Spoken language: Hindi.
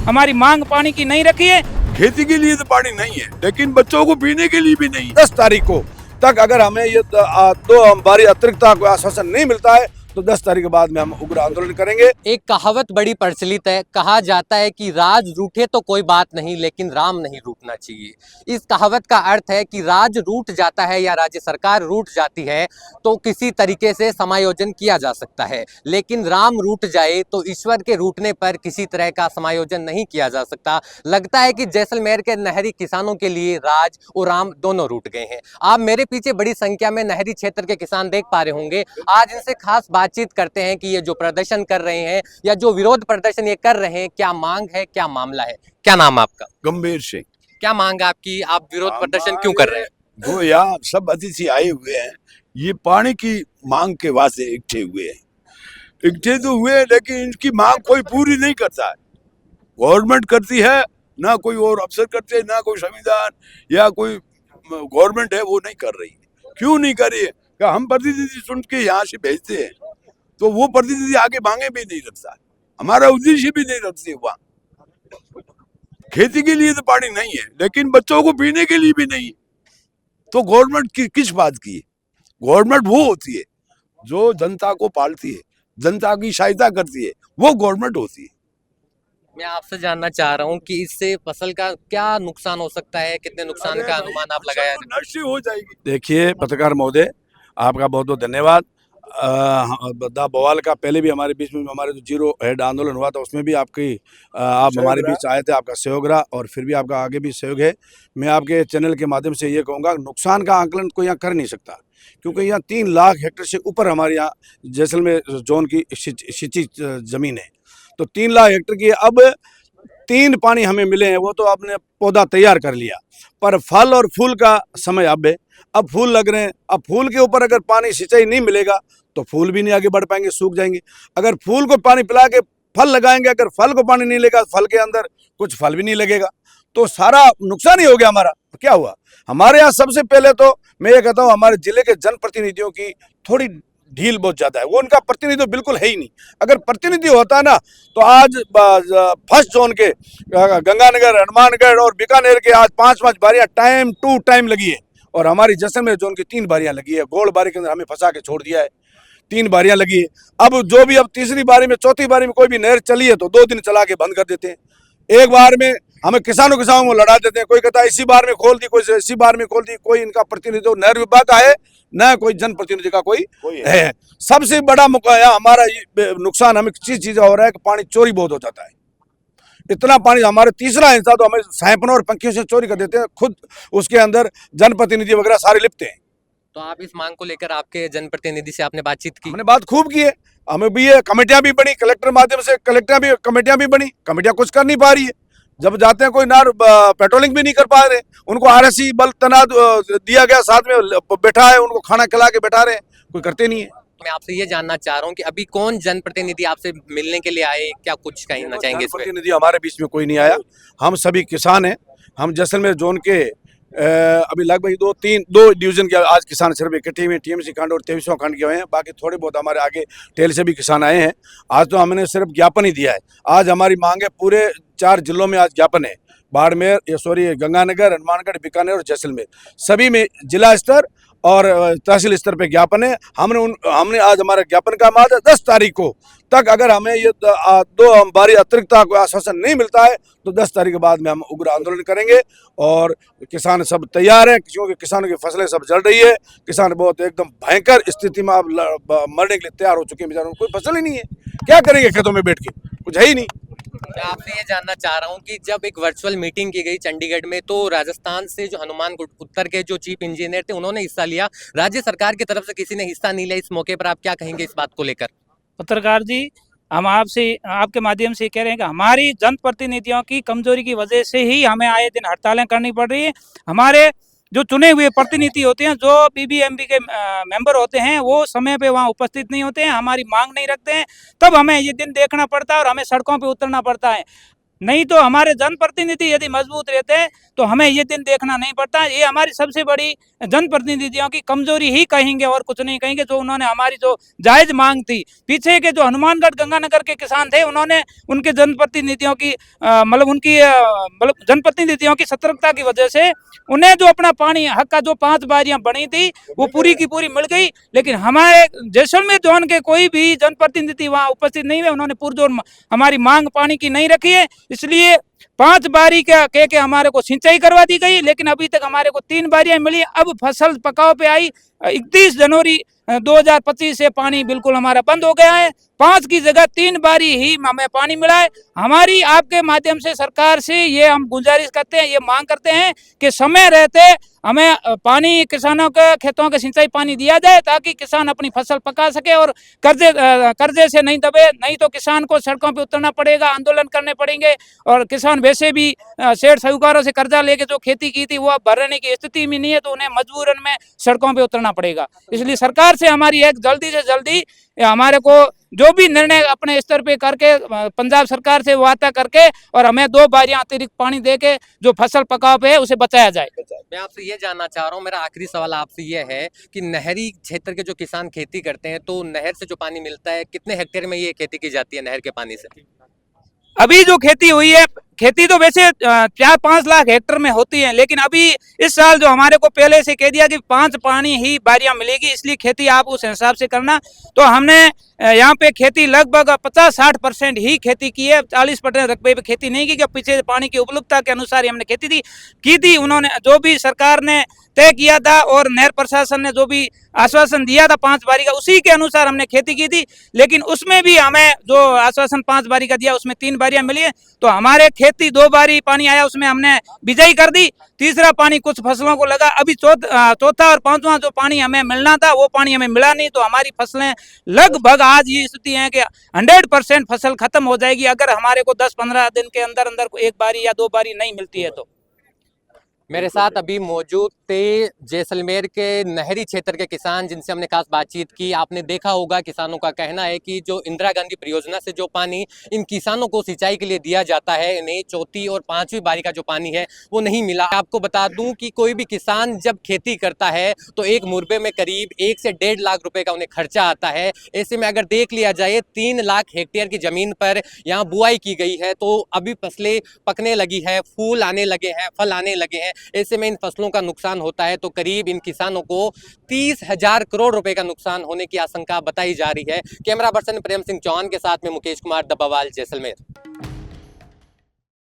हमारी मांग पानी की नहीं रखी है। खेती के लिए तो पानी नहीं है, लेकिन बच्चों को पीने के लिए भी नहीं। 10 तारीख को तक अगर हमें ये 2 बारी अतिरिक्त आश्वासन नहीं मिलता है तो 10 तारीख के बाद में हम उग्र आंदोलन करेंगे। एक कहावत बड़ी प्रचलित है, कहा जाता है कि राज रूठे तो कोई बात नहीं, लेकिन राम नहीं रूठना चाहिए। इस कहावत का अर्थ है कि राज रूठ जाता है या राज्य सरकार रूठ जाती है तो किसी तरीके से समायोजन किया जा सकता है, लेकिन राम रूठ जाए तो ईश्वर के रूठने पर किसी तरह का समायोजन नहीं किया जा सकता। लगता है कि जैसलमेर के नहरी किसानों के लिए राज और राम दोनों रूठ गए हैं। आप मेरे पीछे बड़ी संख्या में नहरी क्षेत्र के किसान देख पा रहे होंगे। आज इनसे खास बातचीत करते हैं कि ये जो प्रदर्शन कर रहे हैं या जो विरोध प्रदर्शन ये कर रहे हैं, क्या मांग है, क्या मामला है। क्या नाम है आपका? गंभीर सिंह। क्या मांग है आपकी? आप विरोध प्रदर्शन क्यों कर रहे हैं? जो यहाँ सब अतिथि आए हुए हैं, ये पानी की मांग के वास्ते इकट्ठे हुए हैं। इकट्ठे तो हुए हैं, लेकिन इनकी मांग कोई पूरी नहीं करता है। गवर्नमेंट करती है, ना कोई और अफसर करते हैं, ना कोई संविधान या कोई गवर्नमेंट है वो नहीं कर रही। क्यों नहीं कर रही है? हम प्रतिनिधि चुन के यहाँ से भेजते हैं तो वो प्रतिनिधि आगे मांगे भी नहीं रखता, हमारा उद्देश्य भी नहीं रखते। वहाँ खेती के लिए तो पानी नहीं है, लेकिन बच्चों को पीने के लिए भी नहीं। तो गवर्नमेंट की किस बात की है? गवर्नमेंट वो होती है जो जनता को पालती है, जनता की सहायता करती है, वो गवर्नमेंट होती है। मैं आपसे जानना चाह रहा हूं कि इससे फसल का क्या नुकसान हो सकता है, कितने नुकसान का अनुमान आप लगाया? नष्ट हो जाएगी। देखिए पत्रकार महोदय, आपका बहुत बहुत धन्यवाद। दा बवाल का पहले भी हमारे बीच में हमारे जो जीरो हेड आंदोलन हुआ था उसमें भी आप हमारे बीच आए थे, आपका सहयोग रहा और फिर भी आपका आगे भी सहयोग है। मैं आपके चैनल के माध्यम से ये कहूँगा, नुकसान का आंकलन कोई यहाँ कर नहीं सकता, क्योंकि यहाँ 3 लाख हेक्टेयर से ऊपर हमारे यहाँ जैसलमेर जोन की सिंचित जमीन है। तो 3 लाख हेक्टेयर की अब 3 पानी हमें मिले हैं, वो तो आपने पौधा तैयार कर लिया, पर फल और फूल का समय अब फूल लग रहे हैं। अब फूल के ऊपर अगर पानी सिंचाई नहीं मिलेगा तो फूल भी नहीं आगे बढ़ पाएंगे, सूख जाएंगे। अगर फूल को पानी पिला के फल लगाएंगे, अगर फल को पानी नहीं लगेगा, फल के अंदर कुछ फल भी नहीं लगेगा, तो सारा नुकसान ही हो गया हमारा। तो क्या हुआ हमारे यहाँ? सबसे पहले तो मैं ये कहता हूँ, हमारे जिले के जनप्रतिनिधियों की थोड़ी ढील बहुत ज्यादा है। वो उनका प्रतिनिधि बिल्कुल है ही नहीं। अगर प्रतिनिधि होता ना तो आज फर्स्ट जोन के गंगानगर, हनुमानगढ़ और बीकानेर के आज 5-5 बारियां टाइम टू टाइम लगी है, और हमारी जैसलमेर जोन की 3 बारियां लगी है। गोल बारी के अंदर हमें फंसा के छोड़ दिया है, 3 बारियां लगी है। अब जो भी अब तीसरी बारी में, चौथी बारी में कोई भी नहर चली है तो 2 दिन चला के बंद कर देते हैं। एक बार में हमें किसानों को लड़ा देते हैं। कोई कहता है इसी बार में खोल दी, कोई इसी बार में खोल दी। कोई इनका प्रतिनिधि नहर विभाग का है, न कोई जनप्रतिनिधि का कोई है। सबसे बड़ा हमारा नुकसान हमें किसी चीज का हो रहा है कि पानी चोरी बहुत हो जाता है। इतना पानी हमारे तीसरा हिस्सा तो हमें सैंपलों और पंखियों से चोरी कर देते हैं, खुद उसके अंदर जनप्रतिनिधि वगैरह सारे लिपते हैं। तो आप इस मांग को लेकर आपके जनप्रतिनिधि से आपने बातचीत की? हमने बात खूब की है, हमें भी ये कमेटियां भी बनी, कलेक्टर माध्यम से कमेटियां भी बनी। कमेटियां कुछ कर नहीं पा रही है। जब जाते हैं कोई नार पेट्रोलिंग भी नहीं कर पा रहे, उनको RSC बल तैनात दिया गया, साथ में बैठा है, उनको खाना खिला के बैठा रहे, कोई करते नहीं है। मैं आपसे ये जानना चाह रहा हूँ कि अभी कौन जनप्रतिनिधि आपसे मिलने के लिए आए, क्या कुछ कहना चाहेंगे? जनप्रतिनिधि हमारे बीच में कोई नहीं आया। हम सभी किसान हैं। हम जैसलमेर जोन के अभी लगभग 2 डिवीजन के आज किसान सिर्फ इकट्ठे हुए, TMC खंड और 23वां खंड के हुए हैं। बाकी थोड़े बहुत हमारे आगे टेल से भी किसान आए हैं। आज तो हमने सिर्फ ज्ञापन ही दिया है। आज हमारी मांग है, पूरे 4 जिलों में आज ज्ञापन है। बाड़मेर, गंगानगर, हनुमानगढ़, बीकानेर और जैसलमेर, सभी में जिला स्तर और तहसील स्तर पे ज्ञापन है। हमने आज हमारा ज्ञापन का माद 10 तारीख को तक अगर हमें ये 2 बारी अतिरिक्त आश्वासन नहीं मिलता है तो 10 तारीख के बाद में हम उग्र आंदोलन करेंगे। और किसान सब तैयार हैं, क्योंकि किसानों की फसलें सब जल रही है। किसान बहुत एकदम भयंकर स्थिति में अब मरने के लिए तैयार हो चुके हैं। बेचारों कोई फसल ही नहीं है, क्या करेंगे खेतों में बैठ के, कुछ है ही नहीं। मैं आपसे ये जानना चाह रहा हूँ कि जब एक वर्चुअल मीटिंग की गई चंडीगढ़ में, तो राजस्थान से जो हनुमान उत्तर के जो चीफ इंजीनियर थे उन्होंने हिस्सा लिया, राज्य सरकार की तरफ से किसी ने हिस्सा नहीं लिया। इस मौके पर आप क्या कहेंगे इस बात को लेकर? पत्रकार जी, हम आपसे आपके माध्यम से कह रहे हैं कि हमारी जनप्रतिनिधियों की कमजोरी की वजह से ही हमें आए दिन हड़तालें करनी पड़ रही है। हमारे जो चुने हुए प्रतिनिधि होते हैं, जो BBMP के मेंबर होते हैं, वो समय पे वहाँ उपस्थित नहीं होते हैं, हमारी मांग नहीं रखते हैं, तब हमें ये दिन देखना पड़ता है और हमें सड़कों पे उतरना पड़ता है। नहीं तो हमारे जनप्रतिनिधि यदि मजबूत रहते हैं तो हमें ये दिन देखना नहीं पड़ता। ये हमारी सबसे बड़ी जनप्रतिनिधियों की कमजोरी ही कहेंगे और कुछ नहीं कहेंगे। जो उन्होंने हमारी जो जायज मांग थी, पीछे के जो हनुमानगढ़ गंगानगर के किसान थे, उन्होंने उनके जनप्रतिनिधियों की मतलब जनप्रतिनिधियों की सतर्कता की वजह से उन्हें जो अपना पानी हक का जो 5 बारियां बनी थी वो पूरी की पूरी मिल गई। लेकिन हमारे जैसलमेर जोन के कोई भी जनप्रतिनिधि वहां उपस्थित नहीं हुए, उन्होंने पुरजोर हमारी मांग पानी की नहीं रखी है। इसलिए 5 बारी का कह के हमारे को सिंचाई करवा दी गई, लेकिन अभी तक हमारे को 3 बारियां मिली। अब फसल पकाव पे आई। 31 जनवरी 2025 से पानी बिल्कुल हमारा बंद हो गया है। 5 की जगह 3 बारी ही हमें पानी मिला है। हमारी आपके माध्यम से सरकार से ये हम गुजारिश करते हैं, ये मांग करते हैं कि समय रहते हमें पानी किसानों के खेतों के सिंचाई पानी दिया जाए, ताकि किसान अपनी फसल पका सके और कर्जे से नहीं दबे। नहीं तो किसान को सड़कों पे उतरना पड़ेगा, आंदोलन करने पड़ेंगे। और किसान वैसे भी सेठ साहूकारों से कर्जा लेके जो खेती की थी वो अब भरने की स्थिति में नहीं है, तो उन्हें मजबूरन में सड़कों पे उतरना पड़ेगा। इसलिए सरकार से हमारी एक जल्दी से जल्दी हमारे को जो भी निर्णय अपने स्तर पे करके पंजाब सरकार से वार्ता करके और हमें 2 बारियां अतिरिक्त पानी दे के जो फसल पकाव पे है उसे बचाया जाए। मैं आपसे ये जानना चाह रहा हूँ, मेरा आखिरी सवाल आपसे ये है कि नहरी क्षेत्र के जो किसान खेती करते हैं, तो नहर से जो पानी मिलता है, कितने हेक्टेयर में ये खेती की जाती है नहर के पानी से? अभी जो खेती हुई है, खेती तो वैसे 4-5 लाख हेक्टेयर में होती है, लेकिन अभी इस साल जो हमारे को पहले से कह दिया कि 5 पानी ही बारियां मिलेगी, इसलिए खेती आप उस हिसाब से करना। तो हमने यहाँ पे खेती लगभग 50-60% ही खेती की है, 40% रकबे पे खेती नहीं की। कि पीछे पानी की उपलब्धता के अनुसार ही हमने खेती की थी। उन्होंने जो भी सरकार ने तय किया था और नहर प्रशासन ने जो भी आश्वासन दिया था 5 बारी का, उसी के अनुसार हमने खेती की थी। लेकिन उसमें भी हमें जो आश्वासन 5 बारी का दिया उसमें 3 बारियां मिली है। तो हमारे खेती 2 बारी पानी आया, उसमें हमने बिजाई कर दी। तीसरा पानी कुछ फसलों को लगा। अभी चौथा और 5वां जो पानी हमें मिलना था वो पानी हमें मिला नहीं। तो हमारी फसलें लगभग आज ये स्थिति है कि 100% फसल खत्म हो जाएगी, अगर हमारे को 10-15 दिन के अंदर अंदर 1 बारी या 2 बारी नहीं मिलती है तो। मेरे साथ अभी मौजूद थे जैसलमेर के नहरी क्षेत्र के किसान, जिनसे हमने खास बातचीत की। आपने देखा होगा किसानों का कहना है कि जो इंदिरा गांधी परियोजना से जो पानी इन किसानों को सिंचाई के लिए दिया जाता है, इन्हें चौथी और 5वीं बारी का जो पानी है वो नहीं मिला। आपको बता दूं कि कोई भी किसान जब खेती करता है तो एक मुरबे में करीब 1 से 1.5 लाख रुपए का उन्हें खर्चा आता है। ऐसे में अगर देख लिया जाए 3 लाख हेक्टेयर की जमीन पर यहाँ बुआई की गई है, तो अभी फसलें पकने लगी है, फूल आने लगे हैं, फल आने लगे हैं। ऐसे में इन फसलों का नुकसान होता है तो करीब इन किसानों को 30,000 करोड़ रुपए का नुकसान होने की आशंका बताई जा रही है। कैमरा पर्सन प्रेम सिंह चौहान के साथ में मुकेश कुमार दब्बावाल, जैसलमेर।